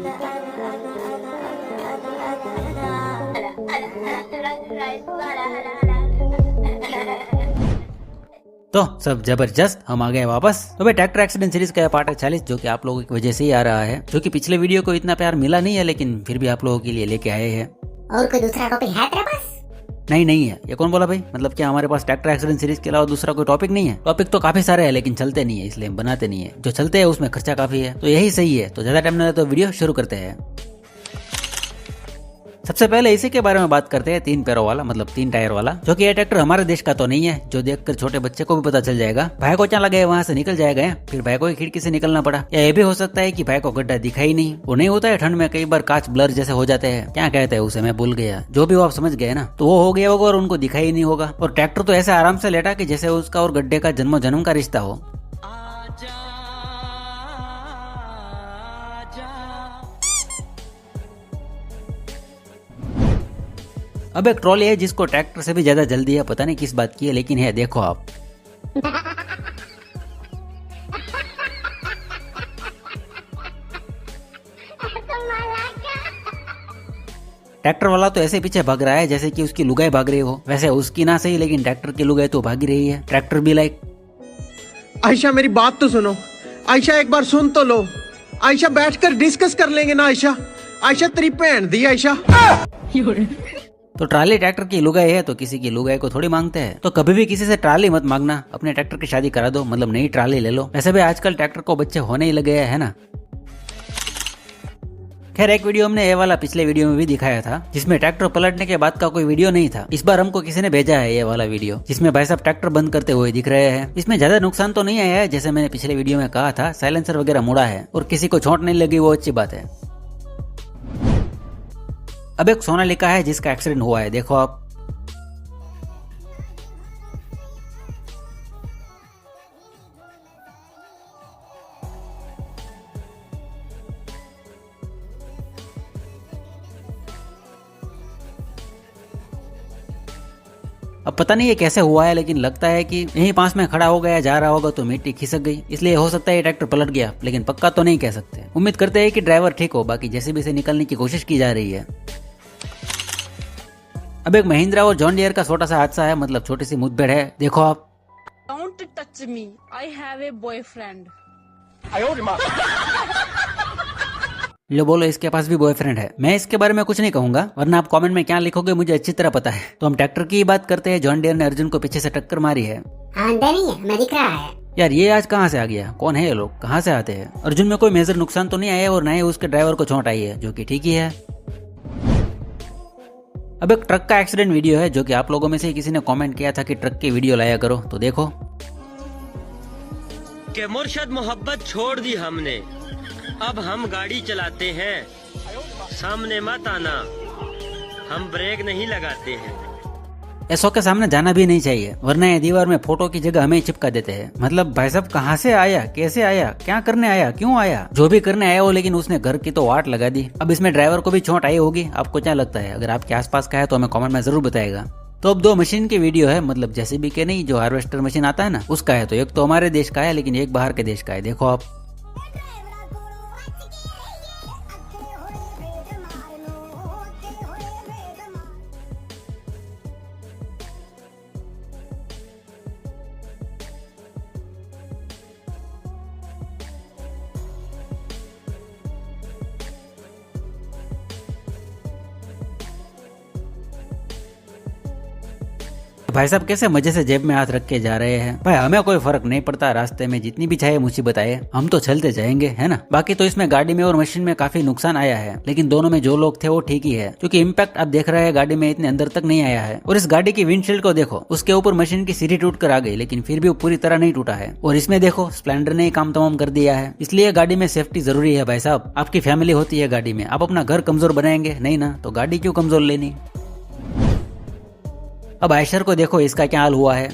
तो सब जबरदस्त, हम आ गए वापस। तो भाई ट्रैक्टर एक्सीडेंट सीरीज का पार्ट है 40, जो कि आप लोगों की वजह से ही आ रहा है, जो कि पिछले वीडियो को इतना प्यार मिला नहीं है, लेकिन फिर भी आप लोगों के लिए लेके आए हैं। और कोई दूसरा टॉपिक है तेरे पास? नहीं है। ये कौन बोला भाई? मतलब क्या हमारे पास ट्रैक्टर एक्सीडेंट सीरीज के अलावा दूसरा कोई टॉपिक नहीं है? टॉपिक तो काफी सारे हैं, लेकिन चलते नहीं है, इसलिए हम बनाते नहीं है। जो चलते हैं उसमें खर्चा काफी है, तो यही सही है। तो ज्यादा टाइम न लगे तो वीडियो शुरू करते हैं। सबसे पहले इसी के बारे में बात करते हैं, 3 पैरों वाला, मतलब 3 टायर वाला, जो कि ये ट्रैक्टर हमारे देश का तो नहीं है, जो देखकर छोटे बच्चे को भी पता चल जाएगा। भाई को क्या लगे वहां से निकल जाएगा, फिर भाई को ही खिड़की से निकलना पड़ा। या ये भी हो सकता है कि भाई को गड्ढा दिखाई नहीं। वो नहीं होता है ठंड में कई बार कांच ब्लर जैसे हो जाते हैं, क्या कहते हैं उसे, मैं भूल गया। जो भी वो आप समझ गए ना, तो वो हो गया होगा और उनको दिखाई नहीं होगा। और ट्रैक्टर तो ऐसे आराम से लेटा कि जैसे उसका और गड्ढे का जन्मों जन्म का रिश्ता हो। अब एक ट्रॉली है जिसको ट्रैक्टर से भी ज्यादा जल्दी है, पता नहीं किस बात की है, लेकिन है, देखो आप। ट्रैक्टर वाला तो ऐसे पीछे भाग रहा है जैसे कि उसकी लुगाई भाग रही हो। वैसे उसकी ना सही, लेकिन ट्रैक्टर की लुगाई तो भाग रही है। ट्रैक्टर भी लाइक, आयशा मेरी बात तो सुनो। आयशा एक बार सुन तो लो। आयशा बैठकर डिस्कस कर लेंगे ना। आयशा आयशा तेरी भैन दी आयशा। तो ट्राली ट्रैक्टर की लुगाई है तो किसी की लुगाई को थोड़ी मांगते हैं। तो कभी भी किसी से ट्राली मत मांगना, अपने ट्रैक्टर की शादी करा दो, मतलब नई ट्राली ले लो। वैसे भी आजकल ट्रैक्टर को बच्चे होने ही लगे है ना। खैर, एक वीडियो हमने ये वाला पिछले वीडियो में भी दिखाया था, जिसमें ट्रैक्टर पलटने के बाद का कोई वीडियो नहीं था। इस बार हमको किसी ने भेजा है ये वाला वीडियो, जिसमें भाई साहब ट्रैक्टर बंद करते हुए दिख रहे हैं। इसमें ज्यादा नुकसान तो नहीं आया है, जैसे मैंने पिछले वीडियो में कहा था। साइलेंसर वगैरह मुड़ा है और किसी को चोट नहीं लगी, वो अच्छी बात है। अब एक सोनालिका है जिसका एक्सीडेंट हुआ है, देखो आप। अब पता नहीं ये कैसे हुआ है, लेकिन लगता है कि यहीं पास में खड़ा हो गया, जा रहा होगा तो मिट्टी खिसक गई, इसलिए हो सकता है ये ट्रैक्टर पलट गया, लेकिन पक्का तो नहीं कह सकते। उम्मीद करते हैं कि ड्राइवर ठीक हो, बाकी जेसीबी से निकलने की कोशिश की जा रही है। अब एक महिंद्रा और जॉन डियर का छोटा सा हादसा है, मतलब छोटी सी मुठभेड़ है, देखो आप। Don't touch me. I have a boyfriend. लो बोलो, इसके पास भी बॉयफ्रेंड है। मैं इसके बारे में कुछ नहीं कहूंगा, वरना आप कमेंट में क्या लिखोगे मुझे अच्छी तरह पता है। तो हम ट्रैक्टर की ही बात करते हैं। जॉन डियर ने अर्जुन को पीछे से टक्कर मारी है। अंदर नहीं है, मैं दिख रहा है। यार ये आज कहाँ से आ गया? कौन है ये लोग? कहाँ से आते हैं? अर्जुन में कोई मेजर नुकसान तो नहीं आया और न ही उसके ड्राइवर को चोट आई है, जो कि ठीक ही है। अब एक ट्रक का एक्सीडेंट वीडियो है, जो कि आप लोगों में से किसी ने कमेंट किया था कि ट्रक की वीडियो लाया करो, तो देखो। के मुर्शद मोहब्बत छोड़ दी हमने, अब हम गाड़ी चलाते हैं, सामने मत आना, हम ब्रेक नहीं लगाते हैं। ऐसो के सामने जाना भी नहीं चाहिए, वरना ये दीवार में फोटो की जगह हमें चिपका देते हैं। मतलब भाई साहब कहाँ से आया, कैसे आया, क्या करने आया, क्यों आया, जो भी करने आया हो, लेकिन उसने घर की तो वाट लगा दी। अब इसमें ड्राइवर को भी चोट आई होगी, आपको क्या लगता है? अगर आपके आसपास का है तो हमें कमेंट में जरूर बताएगा। तो अब 2 मशीन की वीडियो है, मतलब जेसीबी के नहीं, जो हार्वेस्टर मशीन आता है ना, उसका है। तो एक तो हमारे देश का है, लेकिन एक बाहर के देश का है, देखो आप। भाई साहब कैसे मजे से जेब में हाथ रख के जा रहे हैं। भाई हमें कोई फर्क नहीं पड़ता, रास्ते में जितनी भी चाहे मुसीबत आए, हम तो चलते जाएंगे, है ना। बाकी तो इसमें गाड़ी में और मशीन में काफी नुकसान आया है, लेकिन दोनों में जो लोग थे वो ठीक ही है, क्योंकि इम्पैक्ट आप देख रहे हैं गाड़ी में इतने अंदर तक नहीं आया है। और इस गाड़ी की विंडशील्ड को देखो, उसके ऊपर मशीन की सीढ़ी टूट कर आ गई, लेकिन फिर भी वो पूरी तरह नहीं टूटा है। और इसमें देखो स्प्लेंडर ने काम तमाम कर दिया है। इसलिए गाड़ी में सेफ्टी जरूरी है भाई साहब। आपकी फैमिली होती है गाड़ी में, आप अपना घर कमजोर बनाएंगे नहीं ना, तो गाड़ी क्यों कमजोर लेनी। अब आयशर को देखो, इसका क्या हाल हुआ है।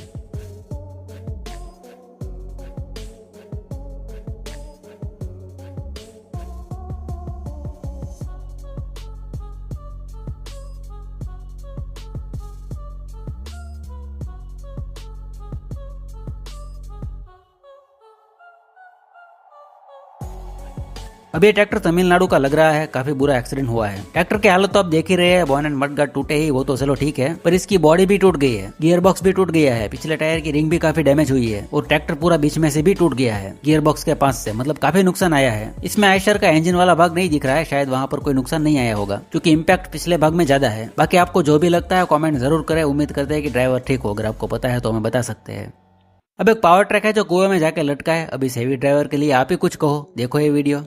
अब ये ट्रैक्टर तमिलनाडु का लग रहा है, काफी बुरा एक्सीडेंट हुआ है। ट्रैक्टर की हालत तो आप देख ही रहे हैं, बोनेट मडगार्ड टूटे ही वो तो चलो ठीक है, पर इसकी बॉडी भी टूट गई है, गियर बॉक्स भी टूट गया है, पिछले टायर की रिंग भी काफी डैमेज हुई है और ट्रैक्टर पूरा बीच में से भी टूट गया है, गियर बॉक्स के पास से, मतलब काफी नुकसान आया है। इसमें आयशर का इंजन वाला भाग नहीं दिख रहा है, शायद वहाँ पर कोई नुकसान नहीं आया होगा क्योंकि इम्पैक्ट पिछले भाग में ज्यादा है। बाकी आपको जो भी लगता है कमेंट जरूर करें, उम्मीद करते हैं कि ड्राइवर ठीक हो, अगर आपको पता है तो हमें बता सकते हैं। अब एक पावर ट्रक है जो कुएं में जाके लटका है, अब इस हेवी ड्राइवर के लिए आप ही कुछ कहो, देखो ये वीडियो।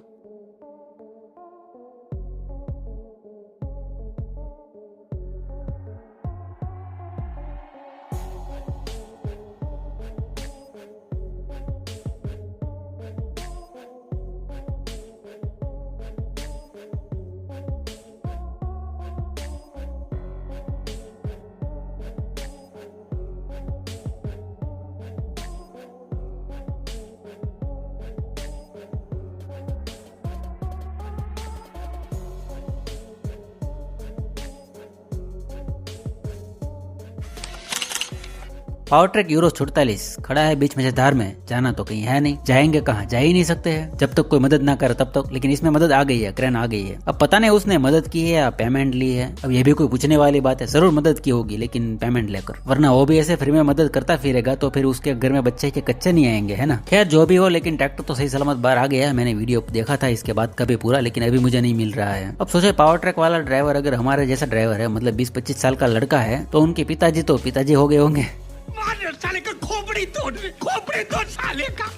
पावर ट्रैक यूरो 47 खड़ा है बीच में धार में, जाना तो कहीं है नहीं, जाएंगे कहाँ, जा ही नहीं सकते हैं जब तक कोई मदद ना करे तब तक। लेकिन इसमें मदद आ गई है, क्रेन आ गई है। अब पता नहीं उसने मदद की है या पेमेंट ली है, अब ये भी कोई पूछने वाली बात है। जरूर मदद की होगी लेकिन पेमेंट लेकर, वरना वो भी ऐसे फ्री में मदद करता फिरेगा तो फिर उसके घर में बच्चे के कच्चे नहीं आएंगे, है ना। खैर जो भी हो, लेकिन ट्रैक्टर तो सही सलामत बाहर आ गया है। मैंने वीडियो देखा था इसके बाद का भी पूरा, लेकिन अभी मुझे नहीं मिल रहा है। अब सोचे पावर ट्रैक वाला ड्राइवर अगर हमारे जैसा ड्राइवर है, मतलब 20-25 साल का लड़का है, तो उनके पिताजी तो पिताजी हो गए होंगे।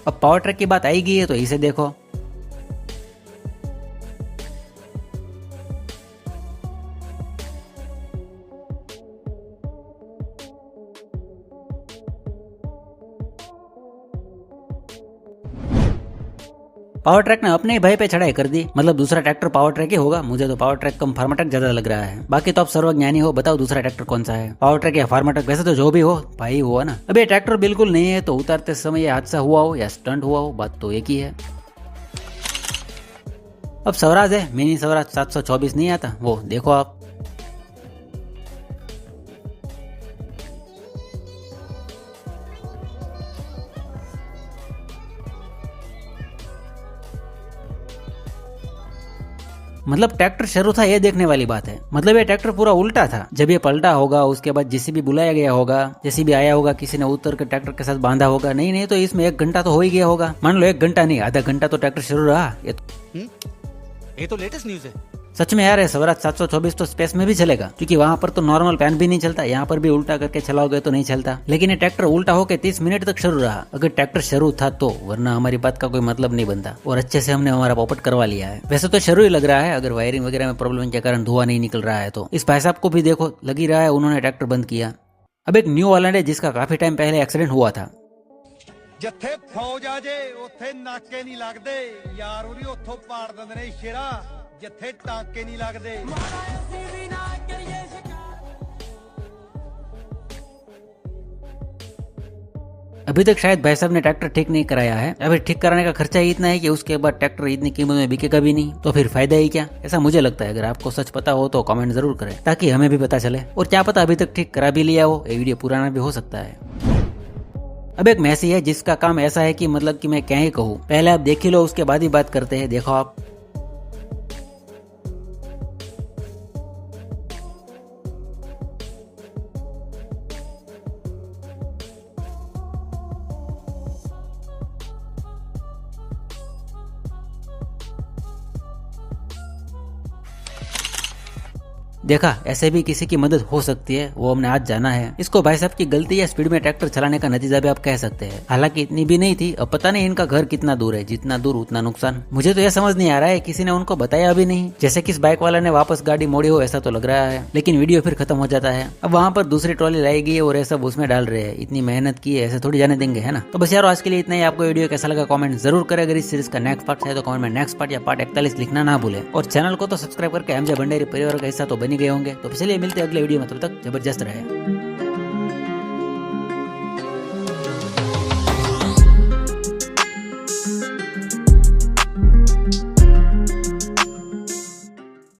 अब पावर ट्रैक की बात आई गई है तो इसे देखो। पावर ट्रैक ने अपने ही भाई पे चढ़ाई कर दी, मतलब दूसरा ट्रैक्टर पावर ट्रैक ही होगा। मुझे तो पावर ट्रैक कम फार्मा ट्रैक ज्यादा लग रहा है। बाकी तो आप सर्वज्ञानी हो, बताओ दूसरा ट्रैक्टर कौन सा है, पावर ट्रैक या फार्मा ट्रैक। वैसे तो जो भी हो भाई हुआ ना। अब ये ट्रैक्टर बिल्कुल नहीं है तो उतारते समय ये हादसा हुआ हो या स्टंट हुआ हो, बात तो एक ही है। अब स्वराज है, मिनी स्वराज 724 नहीं आता, वो देखो आप। मतलब ट्रैक्टर शुरू था, ये देखने वाली बात है। मतलब ये ट्रैक्टर पूरा उल्टा था। जब ये पलटा होगा उसके बाद जेसीबी बुलाया गया होगा, जेसीबी आया होगा, किसी ने उतर कर ट्रैक्टर के साथ बांधा होगा। नहीं तो इसमें 1 घंटा तो हो ही गया होगा। मान लो 1 घंटा नहीं, आधा घंटा तो ट्रैक्टर शुरू रहा। ये तो लेटेस्ट न्यूज है। सच में यार, है स्वराज 724 तो स्पेस में भी चलेगा, क्योंकि वहाँ पर तो नॉर्मल फैन भी नहीं चलता, यहाँ पर भी उल्टा करके चलाओगे तो नहीं चलता। लेकिन ये ट्रैक्टर उल्टा होकर 30 मिनट तक शुरू रहा। अगर ट्रैक्टर शुरू था तो, वरना हमारी बात का कोई मतलब नहीं बनता। और अच्छे से हमने हमारा पॉपट करवा लिया है। वैसे तो शुरू ही लग रहा है, अगर वायरिंग वगैरह में प्रॉब्लम के कारण धुआं नहीं निकल रहा है तो। इस भाई साहब को भी देखो, लगी रहा है उन्होंने ट्रैक्टर बंद किया। अब एक न्यू हॉलैंड है जिसका काफी टाइम पहले एक्सीडेंट हुआ था। जिथे फौज आ जे उथे नाके नहीं लगदे यार, उरी उथों पाड़ दिंदे ने शेरा, जिथे टांके नहीं लगदे। अभी तक शायद भाई साहब ने ट्रैक्टर ठीक नहीं कराया है। अभी ठीक कराने का खर्चा ही इतना है कि उसके बाद ट्रैक्टर इतनी कीमत में बिकेगा भी नहीं, तो फिर फायदा ही क्या, ऐसा मुझे लगता है। अगर आपको सच पता हो तो कमेंट जरूर करें, ताकि हमें भी पता चले। और क्या पता अभी तक ठीक करा भी लिया हो, ये वीडियो पुराना भी हो सकता है। अब एक मैसी है जिसका काम ऐसा है कि मतलब कि मैं क्या ही कहूँ। पहले आप देख ही लो, उसके बाद ही बात करते हैं। देखो आप। देखा, ऐसे भी किसी की मदद हो सकती है, वो हमने आज जाना है। इसको भाई साहब की गलती या स्पीड में ट्रैक्टर चलाने का नतीजा भी आप कह सकते हैं। हालांकि इतनी भी नहीं थी। अब पता नहीं इनका घर कितना दूर है, जितना दूर उतना नुकसान। मुझे तो यह समझ नहीं आ रहा है किसी ने उनको बताया भी नहीं, जैसे कि इस बाइक वाला ने वापस गाड़ी मोड़ी हो, ऐसा तो लग रहा है। लेकिन वीडियो फिर खत्म हो जाता है। अब वहाँ पर दूसरी ट्रॉली लाई गई है और ये सब उसमें डाल रहे हैं। इतनी मेहनत की है, ऐसे थोड़ी जाने देंगे, है ना। तो बस यार आज के लिए इतना ही। आपको वीडियो कैसा लगा कमेंट जरूर करें। अगर इस सीरीज का नेक्स्ट पार्ट है तो कमेंट में नेक्स्ट पार्ट या पार्ट 41 लिखना ना भूले। और चैनल को तो सब्सक्राइब करके एमजे भंडारी परिवार का हिस्सा तो बनी गए होंगे। तो चलिए मिलते हैं अगले वीडियो में, तब तक जबरदस्त रहे।